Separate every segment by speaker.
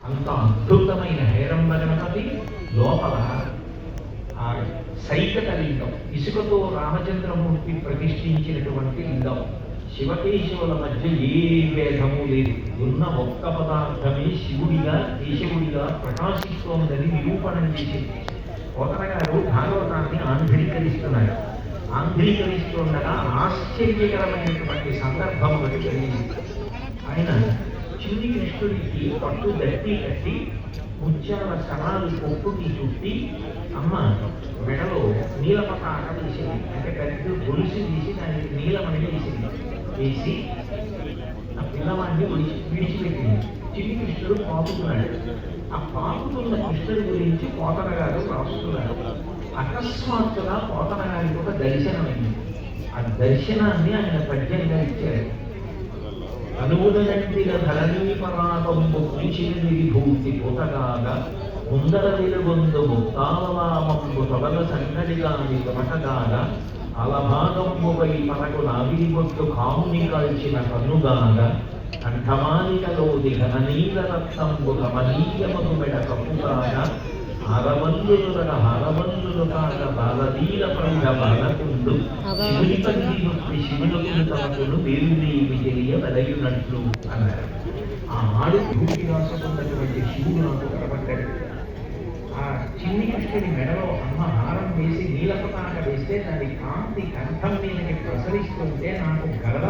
Speaker 1: అంత అద్భుతమైన హేరంబ గణపతి లోపల ఆ సైకత లింగం, ఇసుకతో రామచంద్రమూర్తి ప్రతిష్ఠించినటువంటి లింగం. శివకేశవుల మధ్య ఏ భేదము లేదు. ఉన్న ఒక్క పదార్థమే శివుడిగా కేశవుడిగా ప్రకాశిస్తోందని నిరూపణం చేసింది. పోతన గారు భాగవతాన్ని ఆంధ్రీకరిస్తున్నారు. ఆంధ్రీకరిస్తుండగా ఆశ్చర్యకరమైనటువంటి సందర్భం ఒకటి జరిగింది. ఆయన చిన్ని కృష్ణుడికి పట్టు దట్టి కట్టి ముత్యాల సరాలు కొప్పుకి చుట్టి అమ్మ మెడలో నీలపతాక వేసింది. అంటే పెద్ద గొలుసు తీసి దానికి నీలమణి వేసింది. వేసి ఆ పిల్లవాడిని విడిచిపెట్టింది. చిన్ని కృష్ణుడు పాపుతున్నాడు. ఆ పాపుతున్న కృష్ణుడి గురించి పోతన గారు రాస్తున్నారు. అకస్మాత్తుగా పోతన గారికి ఒక దర్శనమైంది. ఆ దర్శనాన్ని ఆయన పద్యంగా ఇచ్చారు. అనువుదనంటిన ధరణీ పరాతంబు కురిచిన విభూతి పొతగాగా ముందర వెలుగొందు ముక్తాలలామంబు తొడల సంగడిగాని గమటగాగా అలభాగంబుపై మనకు నావిడి బొట్టు కాముని కాల్చిన కన్నుగాగా కంఠమాలికలోది ఘననీల రత్నంబు గమనీయమను మెడ కప్పుగాగా ఆరవందులుగా హారవందులు కాక బాలదీల ప్రౌఢ బాలకుండు శివుని పల్లి ముక్తి శివులకు తమకును వేరుదేవి తెలియ వెలయునట్లు అన్నారు. ఆ ఆడు భూమి రాసుకున్నటువంటి శివుడు నాకు కనబడ్డాడు. ఆ చిన్ని కృష్ణుడి మెడలో అమ్మ హారం వేసి నీలపతాక వేస్తే దాని కాంతి కంఠం మీదకి ప్రసరిస్తుంటే నాకు గర్వ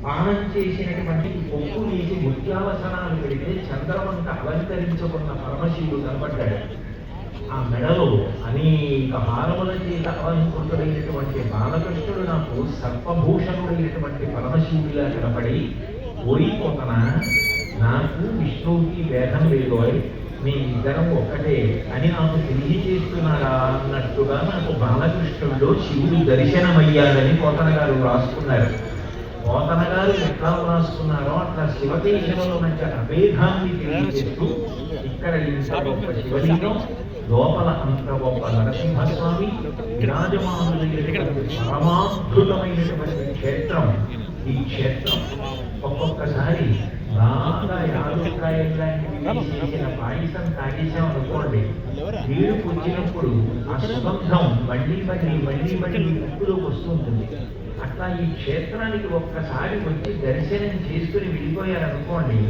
Speaker 1: పానం చేసినటువంటి పొక్కు వేసి ముత్యావసనాలు పెడితే చంద్రవంక అలంకరించుకున్న పరమశివుడు కనబడ్డాడు. ఆ మెడలో అనేక హారముల చేత అలంకృతుడైనటువంటి బాలకృష్ణుడు నాకు సర్పభూషణుడైనటువంటి పరమశివుడిగా కనపడి, ఓడిపోతన నాకు విష్ణువుకి భేదం లేదు, మేమిద్దరం ఒకటే అని నాకు తెలియజేస్తున్నారా అన్నట్టుగా నాకు బాలకృష్ణుడిలో శివుడు దర్శనమయ్యాడని పోతన గారు రాసుకున్నారు. పోతన గారు ఎట్లా రాసుకున్నారో అట్లా శివకేశవుల మధ్య అభేదాన్ని తెలియజేస్తూ ఇక్కడ ఇంత గొప్ప శివలింగం, లోపల అంత గొప్ప నరసింహస్వామి విరాజమానులైనటువంటి పరమాద్భుతమైనటువంటి క్షేత్రం. ఈ క్షేత్రం ఒక్కొక్కసారి బాగా యాదవకాయంగా చేసిన పాయసం తాగేసాం అనుకోండి, నీరు వచ్చినప్పుడు ఆ సుగంధం మళ్ళీ మళ్ళీ మళ్ళీ మళ్ళీ ముక్కులోకి వస్తుంటుంది. అట్లా ఈ క్షేత్రానికి ఒక్కసారి వచ్చి దర్శనం చేసుకుని వెళ్ళిపోయారనుకోండి,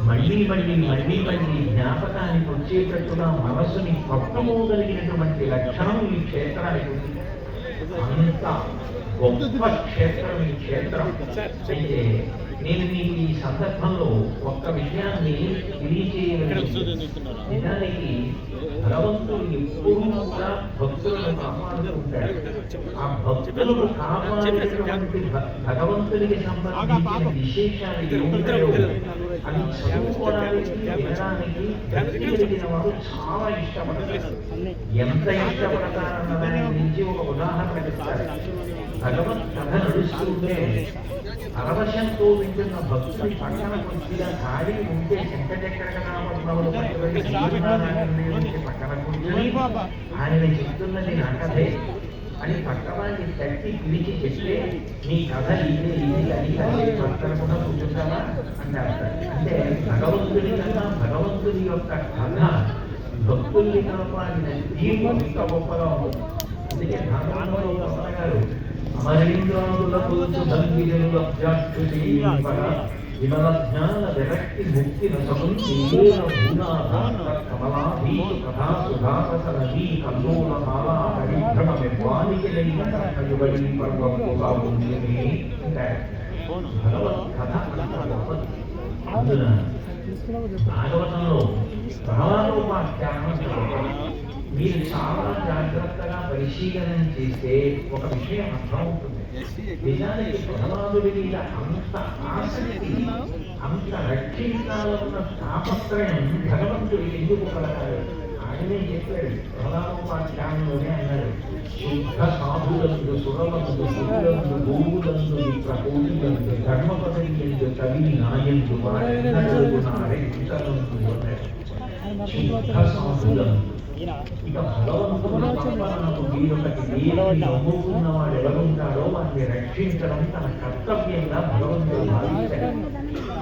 Speaker 1: మళ్ళీ మళ్ళీ మళ్ళీ మళ్ళీ జ్ఞాపకానికి వచ్చేటట్టుగా మనస్సుని పట్టుకోగలిగినటువంటి లక్షణం ఈ క్షేత్రానికి ఉంది. అంత గొప్ప క్షేత్రం ఈ క్షేత్రం. అయితే నేను మీకు ఈ సందర్భంలో ఒక్క విషయాన్ని తెలియచేయగలిగింది. నిజానికి భగవంతుడు ఎప్పుడూ కూడా భక్తులను కాపాడుతుంటాడు. ఆ భక్తులను కాపాడేటువంటి భగవంతుడికి సంబంధించిన విశేషాలు ఏముంటాయో అవి చదువుకోవడానికి వినడానికి భక్తి కలిగిన వారు చాలా ఇష్టపడతారు. ఎంత ఇష్టపడతారన్న దాని గురించి ఒక ఉదాహరణ చెప్తారు. భగవత్ కథ నడుస్తుంటే పరవశంతో వింటున్న భక్తుడి పక్కన కొద్దిగా ఖాళీ ఉంటే శంకచక్రకనామస్మరుడు పక్కన కూర్చొని ఆయన చెప్తున్నది నా కథే అని పక్కవాడిని తట్టి పిలిచి చెప్తే నీ కథ ఇదే ఇది అని పక్కన కూడా కూర్చుంటావా అంటారు. అంటే భగవంతుడి కన్నా భగవంతుడి యొక్క కథ భక్తుల్ని కాపాడిన తీరు ఇంకా గొప్పగా ఉంటుంది. అందుకే భాగవతంలో గారు అమరేంద్రాదులకు విమల జ్ఞాన విరక్తి ముక్తి కమలాభీషు కథా సుధాసరవీ కల్లోల మాలా పరిభ్రమ విద్వానికి భగవత్ కథ అందున భాగవతంలో ప్రహ్లాదోపాఖ్యానం మీరు చాలా జాగ్రత్తగా పరిశీలన చేస్తే ఒక విషయం అర్థమవుతుంది. నిజానికి ప్రహ్లాదుడి మీద అంత ఆసక్తి, అంత రక్షించాలన్న తాపత్రయం భగవంతుడికి ఎందుకు కలగాలి? ఆయనే చెప్పాడు ప్రహ్లాదోపాఖ్యానంలోనే అన్నాడు, శుద్ధ సాధులందు సురలందు సురులందు గోవులందు విప్రకోటిలందు ధర్మపదయందు కవి నాయందు వారెన్నడూ నారెంతలందు అన్నాడు. శుద్ధ సాధులందు ఇక భగవంతుని సంపదనకు వీరొకటి వీరిని నమ్ముకున్న వాడు ఎవరుంటారో వారిని రక్షించడం తన కర్తవ్యంగా భగవంతుడు భావించాడు.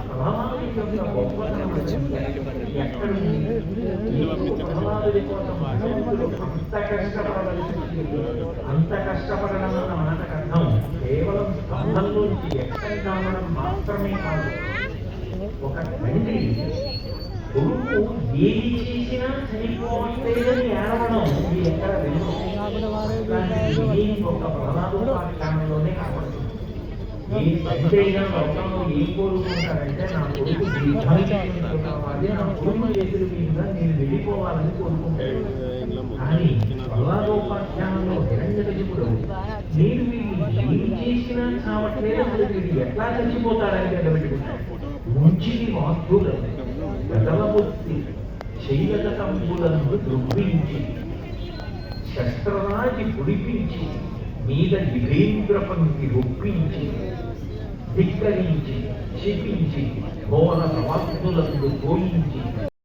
Speaker 1: ప్రభావానికి యొక్క గొప్పతనం ఎక్కడుంది? ఎందుకు ప్రహ్లాదుడి కోసం భగవంతుడు అంత కష్టపడడం అన్న మాటకు అర్థం కేవలం స్తంభంలోంచి ఎక్కడి కావడం మాత్రమే కాదు. ఒక తండ్రి కొడుకు ఏది చేసినా చనిపోవట్లేదని ఏడవడం ఇది ఎక్కడ వినడం ఒక ప్రహ్లాదులోనే కనపడుతుంది. ఏ తండ్రి అయినా లోకంలో ఏం కోరుకుంటారంటే నా కొడుకు దీర్ఘాయుష్యం కావాలి, నా కొడుకు చేతుల మీద నేను వెళ్ళిపోవాలని కోరుకుంటాను. కానీ ప్రహ్లాదోపాఖ్యానంలో హిరణ్యకశిపుడు నేను వీళ్ళు ఏం చేసినా చావట్లేదు, అసలు వీళ్ళు ఎట్లా చచ్చిపోతారని నిలబెట్టుకుంటాడు. ముంచిని వాస్తులు గదలబొత్తి శైలకంబులను దృగ్వించి శస్త్రరాజి పుడిపించి మీద దివేంద్ర పంక్తి రొప్పించి ధిక్కరించి క్షిపించి ఘోర ప్రవాసులందు పోయించి